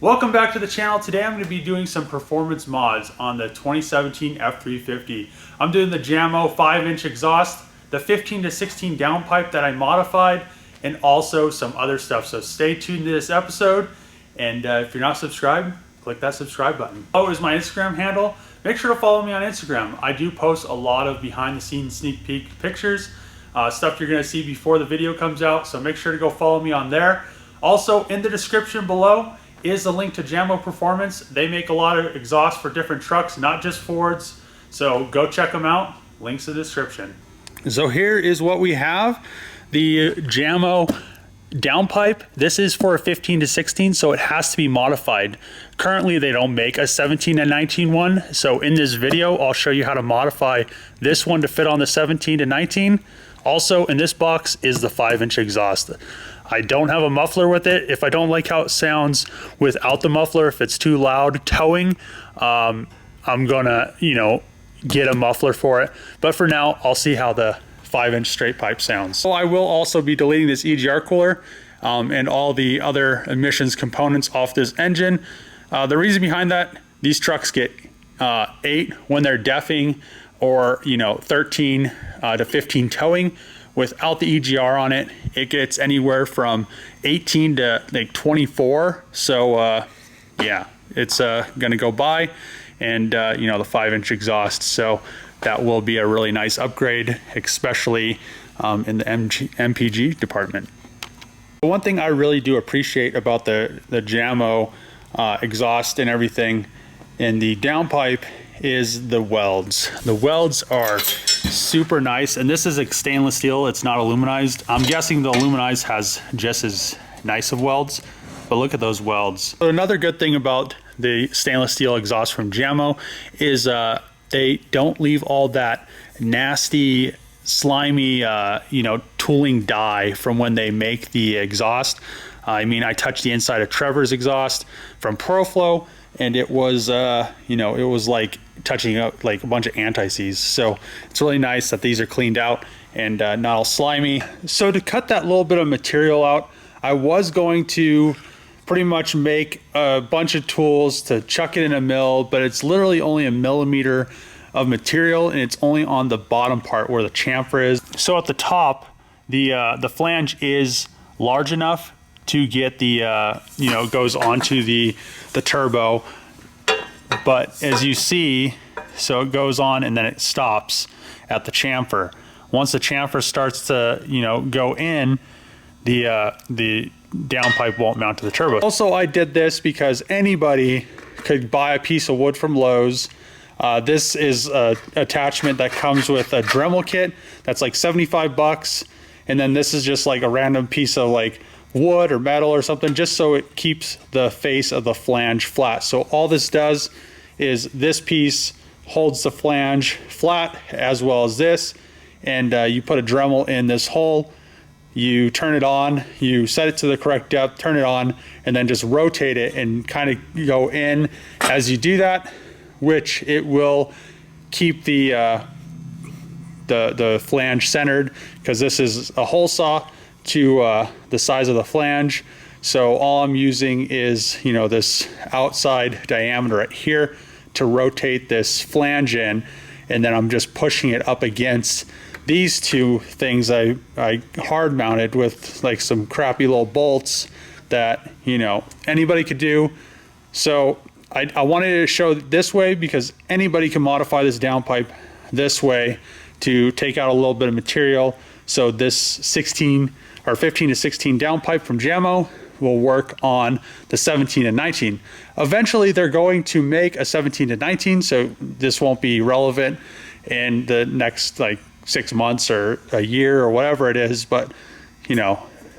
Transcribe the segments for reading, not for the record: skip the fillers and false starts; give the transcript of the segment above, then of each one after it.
Welcome back to the channel. Today I'm going to be doing some performance mods on the 2017 F350. I'm doing the Jamo 5-inch exhaust, the 15 to 16 downpipe that I modified, and also some other stuff. So stay tuned to this episode, and if you're not subscribed, click that subscribe button. Oh, is my Instagram handle. Make sure to follow me on Instagram. I do post a lot of behind the scenes sneak peek pictures, stuff you're going to see before the video comes out, so make sure to go follow me on there. Also, in the description below is the link to Jamo Performance. They make a lot of exhausts for different trucks, not just Fords, so go check them out. Links in the description. So here is what we have, the Jamo downpipe. This is for a 15 to 16, so it has to be modified. Currently they don't make a 17 and 19 one, so in this video I'll show you how to modify this one to fit on the 17 to 19. Also in this box is the 5-inch exhaust. I don't have a muffler with it. If I don't like how it sounds without the muffler, if it's too loud towing, I'm gonna, get a muffler for it. But for now, I'll see how the 5-inch straight pipe sounds. So I will also be deleting this EGR cooler and all the other emissions components off this engine. The reason behind that, these trucks get 8 when they're deffing, or 13 to 15 towing. Without the EGR on it, it gets anywhere from 18 to like 24. So yeah, it's gonna go by, and the 5-inch exhaust. So that will be a really nice upgrade, especially in the MPG department. One thing I really do appreciate about the Jamo exhaust and everything in the downpipe is the welds. The welds are super nice, and this is a stainless steel, it's not aluminized. I'm guessing the aluminized has just as nice of welds, but look at those welds. So another good thing about the stainless steel exhaust from Jamo is they don't leave all that nasty, slimy, tooling dye from when they make the exhaust. I mean, I touched the inside of Trevor's exhaust from ProFlow, and it was, it was like touching up like a bunch of anti-seize. So it's really nice that these are cleaned out and not all slimy. So to cut that little bit of material out, I was going to pretty much make a bunch of tools to chuck it in a mill, but it's literally only a millimeter of material, and it's only on the bottom part where the chamfer is. So at the top, the flange is large enough to get the goes onto the turbo, but as you see, so it goes on and then it stops at the chamfer. Once the chamfer starts to go in, the downpipe won't mount to the turbo. Also, I did this because anybody could buy a piece of wood from Lowe's. This is a attachment that comes with a Dremel kit that's like 75 bucks, and then this is just like a random piece of like wood or metal or something, just so it keeps the face of the flange flat. So all this does is this piece holds the flange flat, as well as this, and you put a Dremel in this hole, you turn it on, you set it to the correct depth, turn it on, and then just rotate it and kind of go in as you do that, which it will keep the flange centered, because this is a hole saw to the size of the flange. So all I'm using is this outside diameter right here to rotate this flange in, and then I'm just pushing it up against these two things I hard mounted with like some crappy little bolts that anybody could do. So I wanted to show this way because anybody can modify this downpipe this way to take out a little bit of material. So this 16 or 15 to 16 downpipe from Jamo will work on the 17 and 19. Eventually they're going to make a 17 to 19, so this won't be relevant in the next like 6 months or a year or whatever it is. But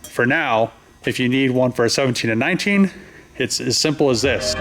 for now, if you need one for a 17 and 19, it's as simple as this.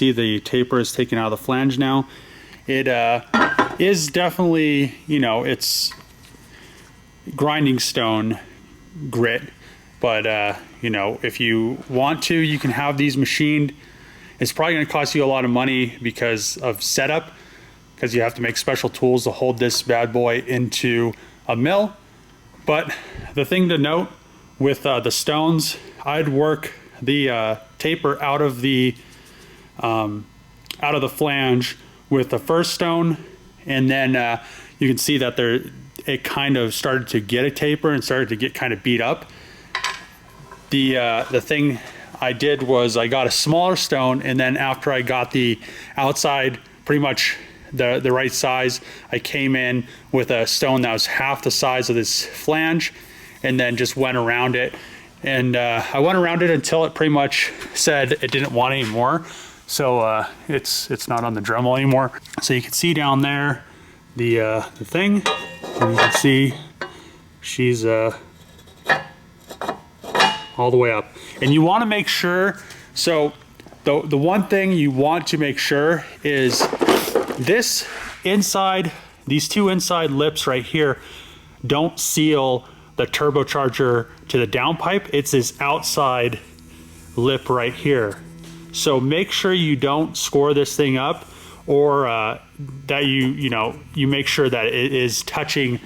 see the taper is taken out of the flange now. It is definitely, you know, it's grinding stone grit, but you know, if you want to, you can have these machined. It's probably going to cost you a lot of money because of setup, because you have to make special tools to hold this bad boy into a mill. But the thing to note with the stones, I'd work the taper out of the flange with the first stone, and then you can see that it kind of started to get a taper and started to get kind of beat up. The thing I did was I got a smaller stone, and then after I got the outside pretty much the right size, I came in with a stone that was half the size of this flange, and then just went around it. And I went around it until it pretty much said it didn't want any more. So it's not on the Dremel anymore. So you can see down there the thing, and you can see she's all the way up. And you want to make sure, so the one thing you want to make sure is this inside, these two inside lips right here don't seal the turbocharger to the downpipe. It's this outside lip right here. So make sure you don't score this thing up, or that you make sure that it is touching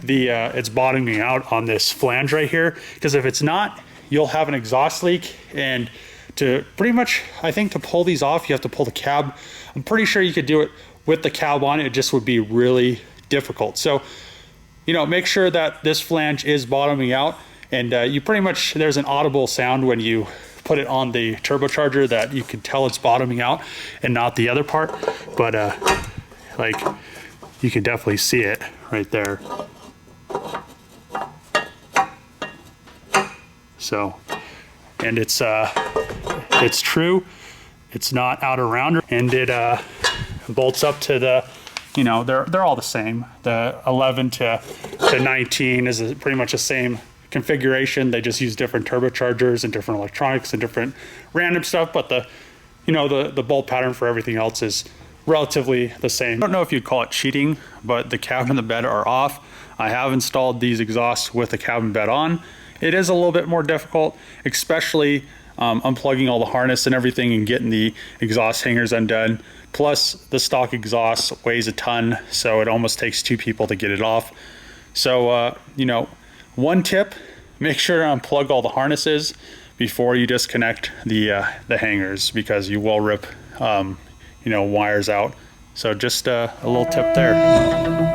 the it's bottoming out on this flange right here, because if it's not, you'll have an exhaust leak. And to pretty much, I think to pull these off, you have to pull the cab. I'm pretty sure you could do it with the cab on. It just would be really difficult. So, you know, make sure that this flange is bottoming out, and you pretty much, there's an audible sound when you put it on the turbocharger that you can tell it's bottoming out and not the other part. But like, you can definitely see it right there. So, and it's true, it's not out of rounder, and it bolts up to the, you know, they're all the same. The 11 to 19 is pretty much the same configuration. They just use different turbochargers and different electronics and different random stuff, but the, you know, the bolt pattern for everything else is relatively the same. I don't know if you'd call it cheating, but the cab and the bed are off. I have installed these exhausts with the cab and bed on. It is a little bit more difficult, especially unplugging all the harness and everything and getting the exhaust hangers undone. Plus, the stock exhaust weighs a ton, so it almost takes two people to get it off. So, you know, one tip, make sure to unplug all the harnesses before you disconnect the hangers, because you will rip, you know, wires out. So just a little tip there.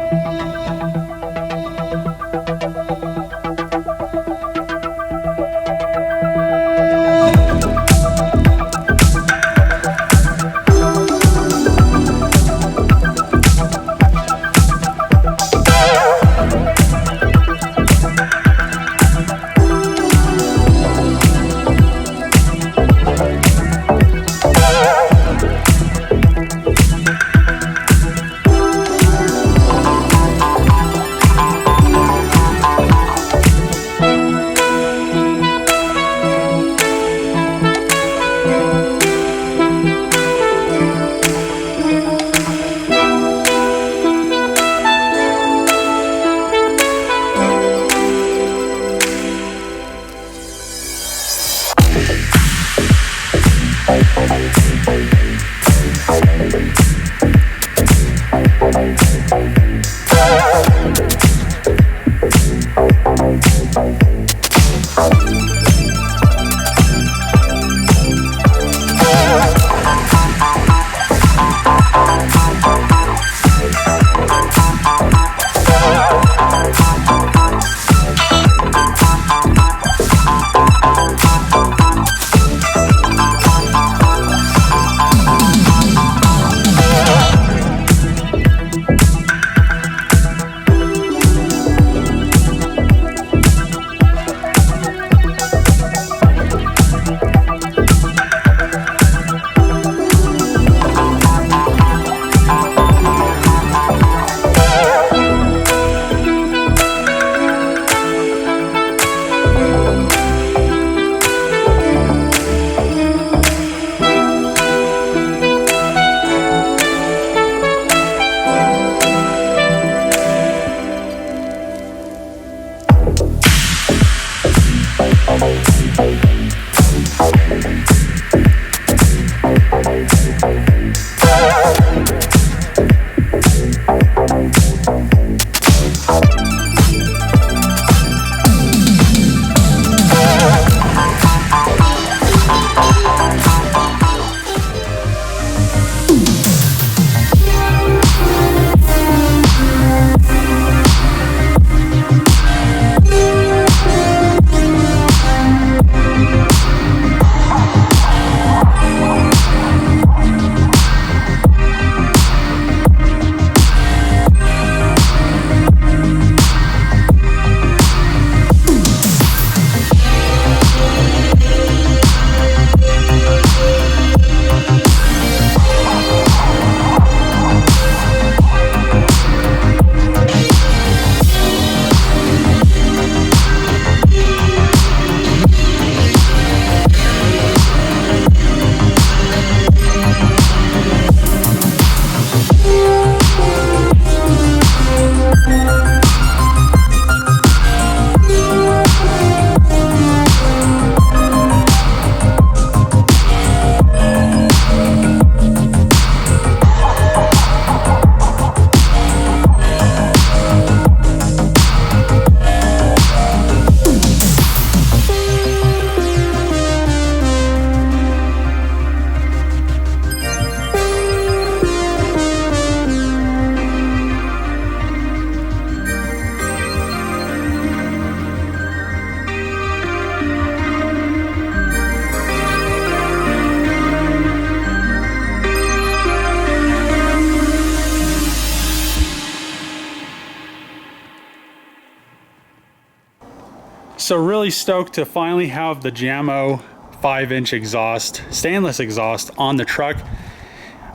So really stoked to finally have the Jamo 5-inch exhaust, stainless exhaust on the truck.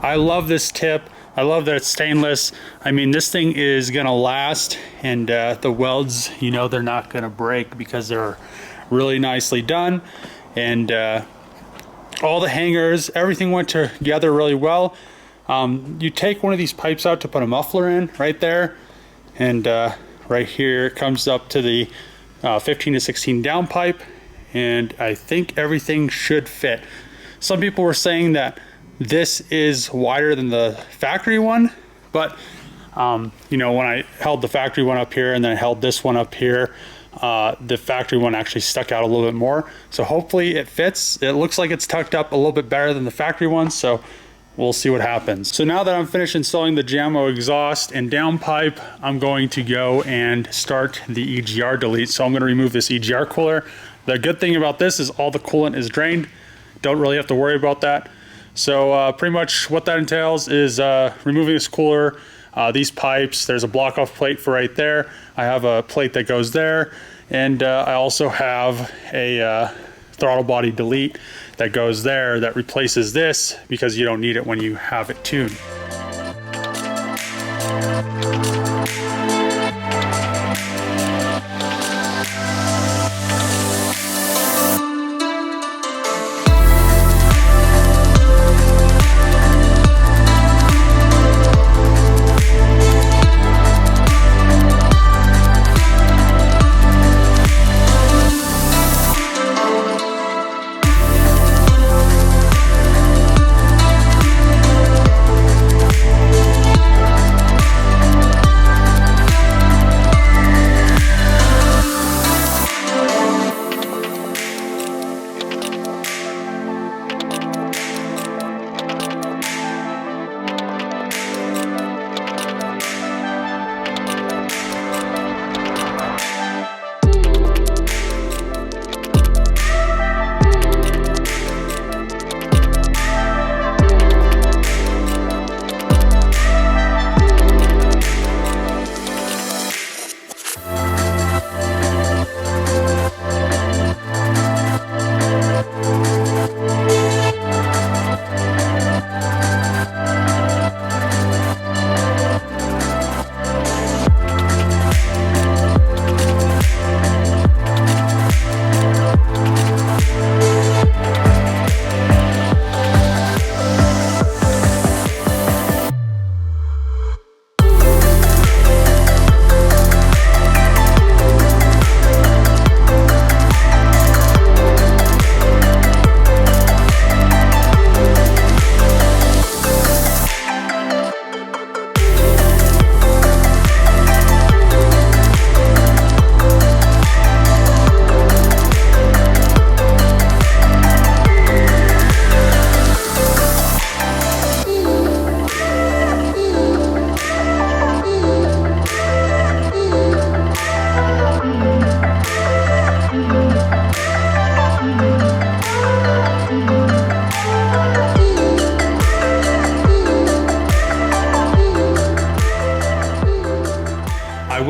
I love this tip. I love that it's stainless. I mean, this thing is gonna last, and the welds, you know, they're not gonna break because they're really nicely done. And all the hangers, everything went together really well. You take one of these pipes out to put a muffler in right there, and right here it comes up to the 15 to 16 downpipe, and I think everything should fit. Some people were saying that this is wider than the factory one, but you know, when I held the factory one up here and then I held this one up here, the factory one actually stuck out a little bit more. So hopefully it fits. It looks like it's tucked up a little bit better than the factory one, so we'll see what happens. So now that I'm finished installing the Jamo exhaust and downpipe, I'm going to go and start the EGR delete. So I'm going to remove this EGR cooler. The good thing about this is all the coolant is drained. Don't really have to worry about that. So pretty much what that entails is removing this cooler, these pipes. There's a block off plate for right there. I have a plate that goes there, and I also have a throttle body delete that goes there that replaces this because you don't need it when you have it tuned.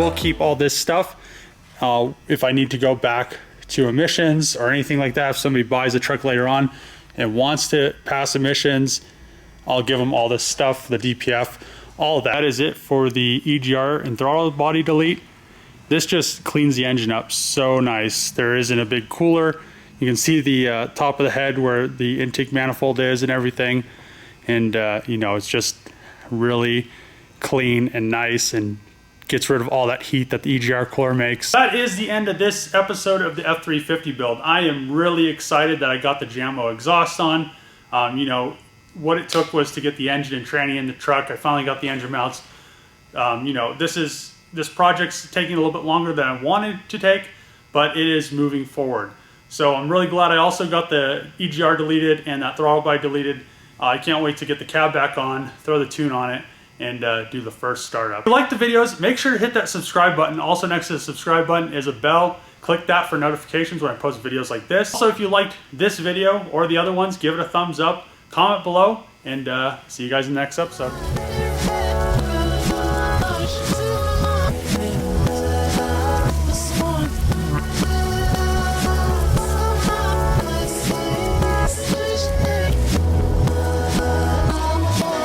will keep all this stuff if I need to go back to emissions or anything like that. If somebody buys a truck later on and wants to pass emissions, I'll give them all this stuff, the DPF, all of that. That is it for the EGR and throttle body delete. This just cleans the engine up so nice. There isn't a big cooler. You can see the top of the head where the intake manifold is and everything. And you know, it's just really clean and nice and gets rid of all that heat that the EGR cooler makes. That is the end of this episode of the F350 build. I am really excited that I got the Jamo exhaust on. You know, what it took was to get the engine and tranny in the truck. I finally got the engine mounts. You know, this project's taking a little bit longer than I wanted to take, but it is moving forward. So I'm really glad I also got the EGR deleted and that throttle body deleted. I can't wait to get the cab back on, throw the tune on it, and do the first startup. If you like the videos, make sure to hit that subscribe button. Also next to the subscribe button is a bell. Click that for notifications when I post videos like this. Also, if you liked this video or the other ones, give it a thumbs up, comment below, and see you guys in the next episode.